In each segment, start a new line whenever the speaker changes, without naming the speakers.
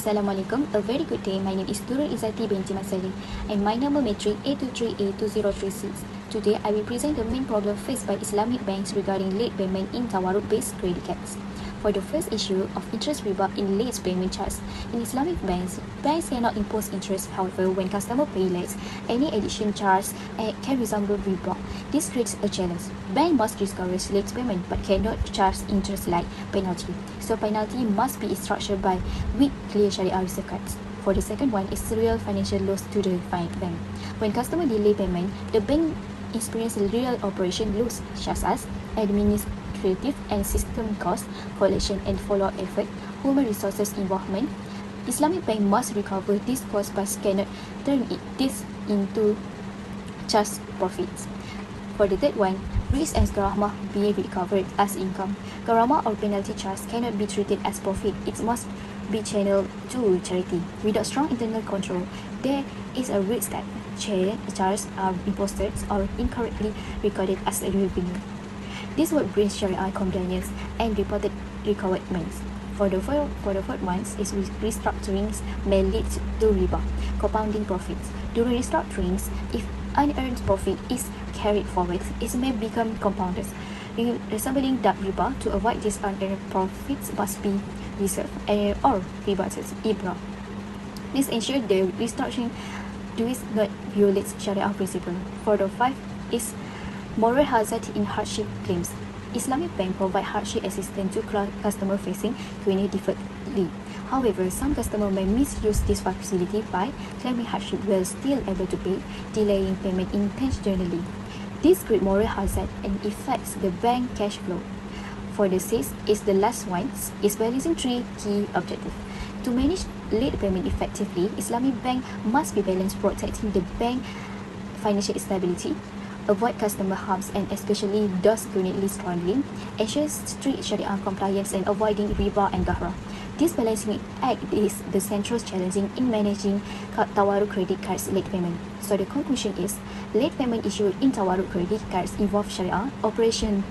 Assalamualaikum. A very good day. My name is NURUL IZZATI binti Masalih and my number matric A23A2036. Today, I will present the main problem faced by Islamic banks regarding late payment in Tawarruq-based credit cards. For the first issue of interest riba in late payment charge, in Islamic banks cannot impose interest. However, when customer pay late, any addition charge can resemble riba. This creates a challenge. Bank must discourage late payment but cannot charge interest like penalty. So penalty must be structured by with clear Sharia cards. For the second one is real financial loss to the bank. When customer delay payment, the bank experiences real operation loss such as administrative and system cost, collection and follow-up effort, human resources involvement. Islamic bank must recover this cost but cannot turn this into just profits. For the third one, risk and gharamah be recovered as income. Gharamah or penalty charge cannot be treated as profit. It must be channeled to charity. Without strong internal control, there is a risk that charges are imposed or incorrectly recorded as a revenue. This would bring Sharia compliance and reported requirements. For the fourth one is restructurings may lead to riba, compounding profits. During restructurings, if unearned profit is carried forward, it may become compounded, resembling that riba. To avoid these unearned profits must be reserved or reverted ibra. This ensures the restructuring does not violate Sharia principle. For the fifth is moral hazard in hardship claims. Islamic bank provide hardship assistance to customer facing credit differently. However, some customers may misuse this facility by claiming hardship while still able to pay, delaying payment intentionally. This creates moral hazard and affects the bank cash flow. For the sixth is the last one is balancing three key objectives. To manage late payment effectively, Islamic bank must be balanced, protecting the bank financial stability, avoid customer harms and especially those currently struggling, ensure strict Sharia compliance and avoiding riba and gharar. This balancing act is the central challenge in managing Tawarruq credit cards late payment. So the conclusion is, late payment issued in Tawarruq credit cards involve Sharia, operational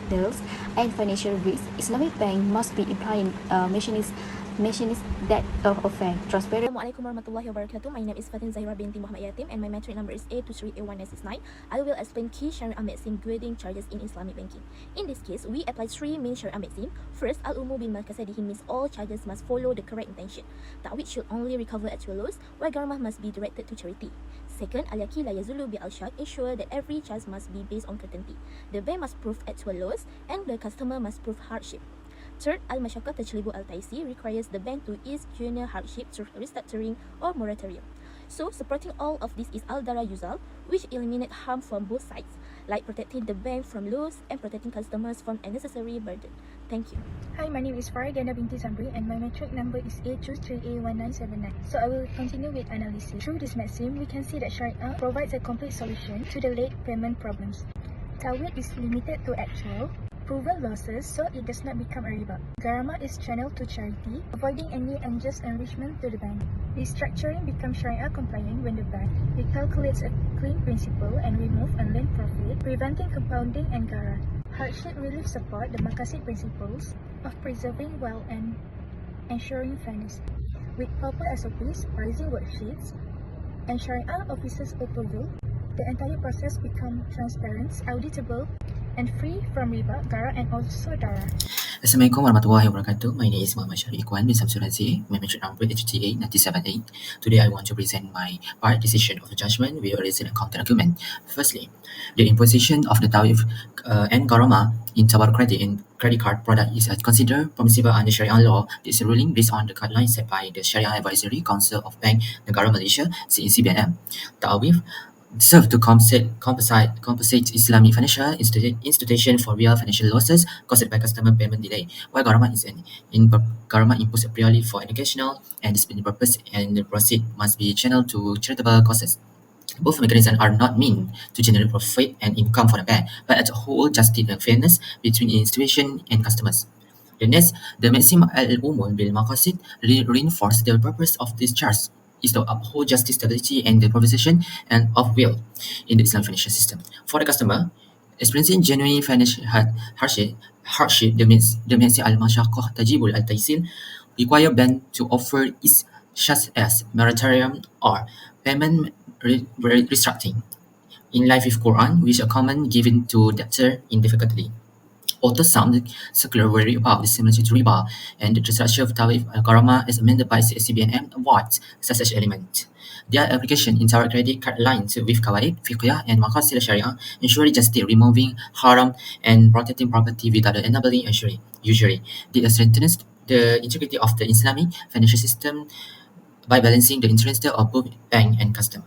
and financial risk. Islamic bank must be implying mechanisms that offend transparent.
Assalamualaikum warahmatullahi wabarakatuh. My name is FATIN ZAHIRAH binti MOHAMAD YATIM and my matric number is A23A1969. I will explain key Sharia maxim grading charges in Islamic banking. In this case, we apply three main Sharia maxim. First, al-umu bil makasadihi means all charges must follow the correct intention. Ta'wid should only recover actual loss, while gharamah must be directed to charity. Second, al-yaqin la yazulu bi al-shak ensure that every charge must be based on certainty. The bank must prove actual loss and the customer must prove hardship. Third, al-mashaqqa tajlibu al-taysir requires the bank to ease junior hardship through restructuring or moratorium. So, supporting all of this is al-dara yuzal, which eliminate harm from both sides, like protecting the bank from loss and protecting customers from unnecessary burden. Thank you.
Hi, my name is FARAH binti ZAMRI and my matric number is A23A1979. So I will continue with analysis. Through this maxim, we can see that Sharia provides a complete solution to the late payment problems. Ta'wid is limited to actual proven losses, so it does not become a riba. Gharamah is channeled to charity, avoiding any unjust enrichment to the bank. Restructuring becomes Sharia compliant when the bank recalculates a clean principle and remove unearned profit, preventing compounding and gharar. Hardship relief support the maqasid principles of preserving wealth and ensuring fairness. With proper SOPs, pricing worksheets, and Sharia officers' approval, the entire process becomes transparent, auditable, and free from riba, gharar, and also dara.
Assalamualaikum warahmatullahi wabarakatuh. My name is Muhammad IKHWAN bin SAMSURAZIL. My matric number is HTA978. Today I want to present my part decision of the judgment with a recent counter argument. Firstly, the imposition of the tariff and gharamah in Tawarruq credit and credit card product is considered permissible under Sharia law. This ruling based on the guidelines set by the Sharia Advisory Council of Bank Negara Malaysia (CBNM). Tariff serve to compensate Islamic financial institution for real financial losses caused by customer payment delay, while gharamah is gharamah imposed purely for educational and disciplinary purpose, and the proceeds must be channeled to charitable causes. Both mechanisms are not meant to generate profit and income for the bank, but to hold justice and fairness between institution and customers. The next, the maxim al-umul bil maqasid reinforce the purpose of this charge is to uphold justice, stability, and the provision and of will in the Islamic financial system. For the customer, experiencing genuine financial hardship, the maxim al-mashaqqah tajibul al-taysir require bank to offer its such as moratorium or payment restructuring. In line with Quran, which are common given to debtor in difficulty. Authors sound circular worry about the similarity to riba and the structure of tariff gharama as amended by CBNM avoids such element. Their application in Tawarruq credit card lines with Qawaid, Fiqhiyyah and Maqasid Sharia ensure justice, removing haram and protecting property without enabling usury. Usually, this strengthens the integrity of the Islamic financial system by balancing the interests of both bank and customer.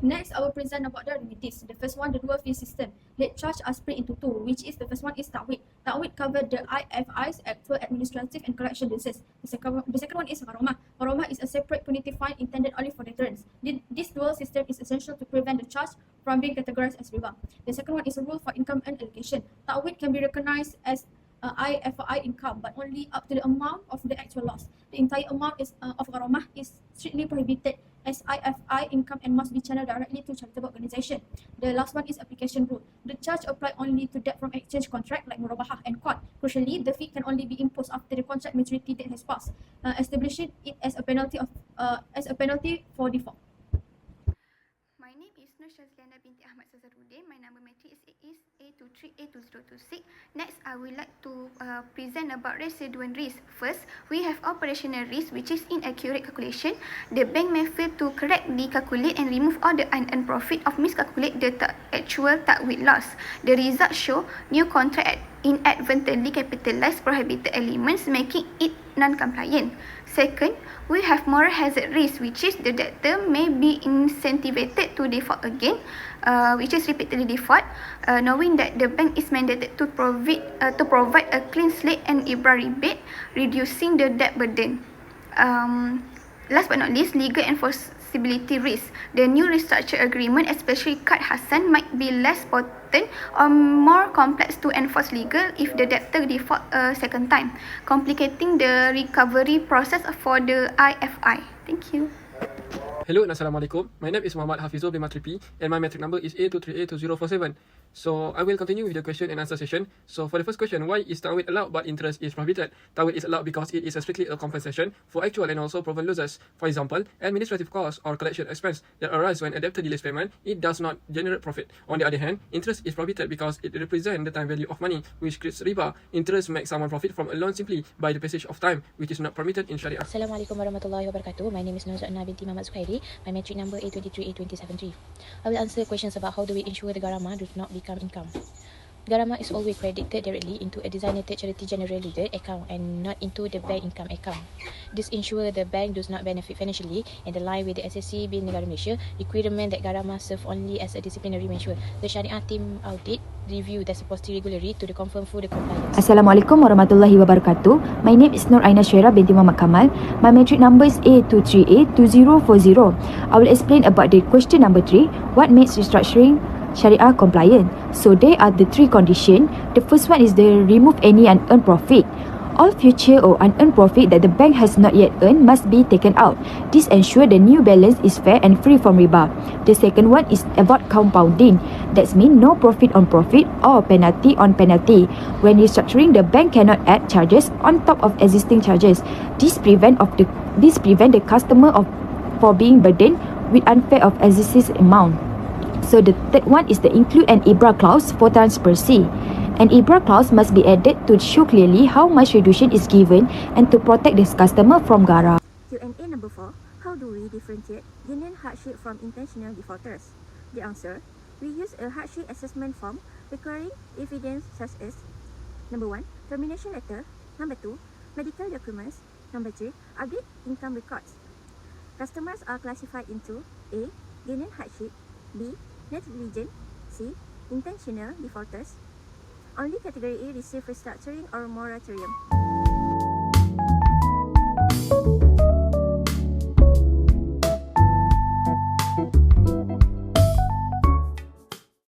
Next, I will present about the remedies. The first one, the dual fee system. Late charge are split into two, which is the first one is Ta'wid. Ta'wid covers the IFI's actual administrative and collection basis. The second one is Gharamah. Gharamah is a separate punitive fine intended only for deterrence. This dual system is essential to prevent the charge from being categorized as riba. The second one is a rule for income and allocation. Ta'wid can be recognized as IFI income, but only up to the amount of the actual loss. The entire amount of Gharamah is strictly prohibited as IFI income and must be channeled directly to charitable organisation. The last one is application rule. The charge apply only to debt from exchange contract like murabahah and court. Crucially, the fee can only be imposed after the contract maturity date has passed, establishing it as a penalty for default.
My name is NORSYAZLIANA binti AHMAD SAZARUDIN. My number matric is A23A2026. Next, I would like to present about residual risk. First, we have operational risk, which is inaccurate calculation. The bank may fail to correctly calculate and remove all the unearned profit of miscalculate the actual ta'wid loss. The results show new contract inadvertently capitalized prohibited elements, making it non-compliant. Second, we have moral hazard risk, which is the debtor may be incentivized to default again, which is repeatedly default, knowing that the bank is mandated to provide a clean slate and IBRA rebate, reducing the debt burden. Last but not least, legal enforceability risk. The new restructure agreement, especially Qard Hasan, might be less potent or more complex to enforce legal if the debtor default a second time, complicating the recovery process for the IFI. Thank you.
Hello and Assalamualaikum. My name is Muhammad Hafizul bin Matripi and my metric number is A23A2047. So I will continue with the question and answer session. So for the first question, why is Ta'wid allowed but interest is prohibited? Ta'wid is allowed because it is strictly a compensation for actual and also proven losses. For example, administrative costs or collection expense that arise when a debtor delays payment, it does not generate profit. On the other hand, interest is prohibited because it represents the time value of money, which creates riba. Interest makes someone profit from a loan simply by the passage of time, which is not permitted in Sharia.
Assalamualaikum warahmatullahi wabarakatuh. My name is NURUL binti Muhammad Zuhairi. My metric number A23A2073. I will answer questions about how do we ensure the gharama does not become income. Gharama is always credited directly into a designated charity general leader account and not into the bank income account. This ensures the bank does not benefit financially and align with the SSC Bin Negara Malaysia requirement that gharama serve only as a disciplinary measure. The Sharia team audit review that's supposed to regularly to the confirm full compliance.
Assalamualaikum warahmatullahi wabarakatuh. My name is Nur binti Muhammad Kamal. My metric number is A23A2040. I will explain about the question number 3. What makes restructuring Sharia compliant? So there are the 3 conditions. The first one is the remove any unearned profit. All future or unearned profit that the bank has not yet earned must be taken out. This ensures the new balance is fair and free from riba. The second one is avoid compounding. That means no profit on profit or penalty on penalty. When restructuring, the bank cannot add charges on top of existing charges. This prevent the customer for being burdened with unfair of existing amount. So the third one is the include an IBRA clause for transparency. An IBRA clause must be added to show clearly how much reduction is given and to protect this customer from gara.
Q&A number 4. How do we differentiate genuine hardship from intentional defaulters? The answer, we use a hardship assessment form requiring evidence such as number 1, termination letter, number 2, medical documents, number 3, update income records. Customers are classified into A, genuine hardship, B, negligent, C, intentional defaulters. Only category A receive restructuring or moratorium.